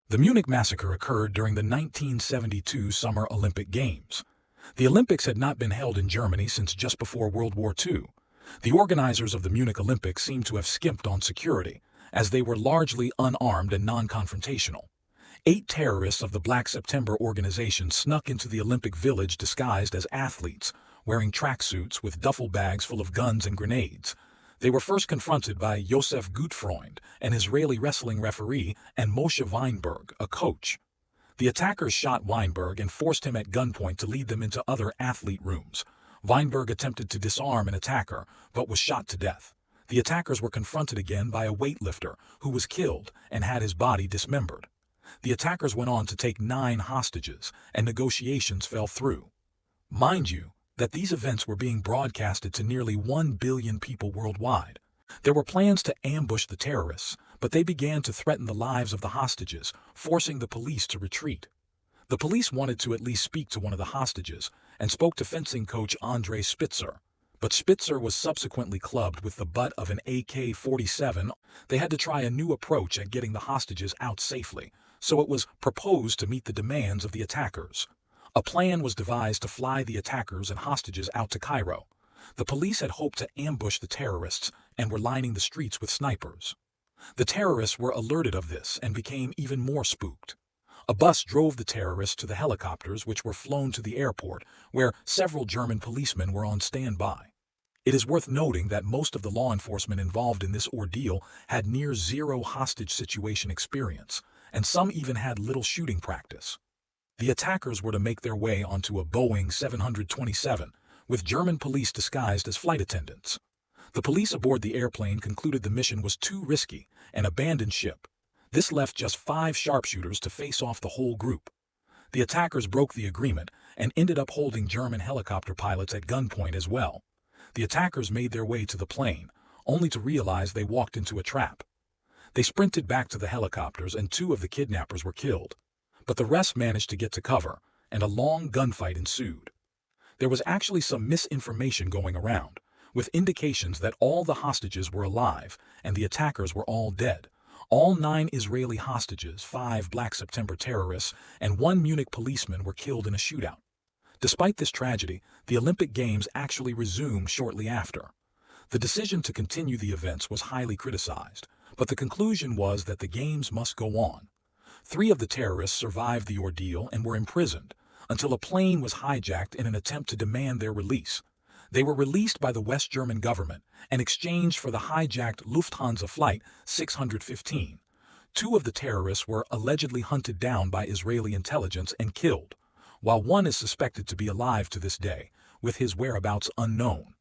The Munich Massacre occurred during the 1972 Summer Olympic Games. The Olympics had not been held in Germany since just before World War II. The organizers of the Munich Olympics seemed to have skimped on security, as they were largely unarmed and non-confrontational. 8 terrorists of the Black September organization snuck into the Olympic Village disguised as athletes, wearing tracksuits with duffel bags full of guns and grenades. They were first confronted by Josef Gutfreund, an Israeli wrestling referee, and Moshe Weinberg, a coach. The attackers shot Weinberg and forced him at gunpoint to lead them into other athlete rooms. Weinberg attempted to disarm an attacker, but was shot to death. The attackers were confronted again by a weightlifter, who was killed and had his body dismembered. The attackers went on to take 9 hostages, and negotiations fell through. Mind you, that these events were being broadcasted to nearly 1 billion people worldwide. There were plans to ambush the terrorists, but they began to threaten the lives of the hostages, forcing the police to retreat. The police wanted to at least speak to one of the hostages, and spoke to fencing coach Andrei Spitzer. But Spitzer was subsequently clubbed with the butt of an AK-47. They had to try a new approach at getting the hostages out safely, so it was proposed to meet the demands of the attackers. A plan was devised to fly the attackers and hostages out to Cairo. The police had hoped to ambush the terrorists and were lining the streets with snipers. The terrorists were alerted of this and became even more spooked. A bus drove the terrorists to the helicopters, which were flown to the airport, where several German policemen were on standby. It is worth noting that most of the law enforcement involved in this ordeal had near zero hostage situation experience, and some even had little shooting practice. The attackers were to make their way onto a Boeing 727, with German police disguised as flight attendants. The police aboard the airplane concluded the mission was too risky and abandoned ship. This left just 5 sharpshooters to face off the whole group. The attackers broke the agreement and ended up holding German helicopter pilots at gunpoint as well. The attackers made their way to the plane, only to realize they walked into a trap. They sprinted back to the helicopters and 2 of the kidnappers were killed. But the rest managed to get to cover, and a long gunfight ensued. There was actually some misinformation going around, with indications that all the hostages were alive and the attackers were all dead. All 9 Israeli hostages, 5 Black September terrorists, and 1 Munich policeman were killed in a shootout. Despite this tragedy, the Olympic Games actually resumed shortly after. The decision to continue the events was highly criticized, but the conclusion was that the Games must go on. 3 of the terrorists survived the ordeal and were imprisoned, until a plane was hijacked in an attempt to demand their release. They were released by the West German government and exchanged for the hijacked Lufthansa Flight 615. 2 of the terrorists were allegedly hunted down by Israeli intelligence and killed, while 1 is suspected to be alive to this day, with his whereabouts unknown.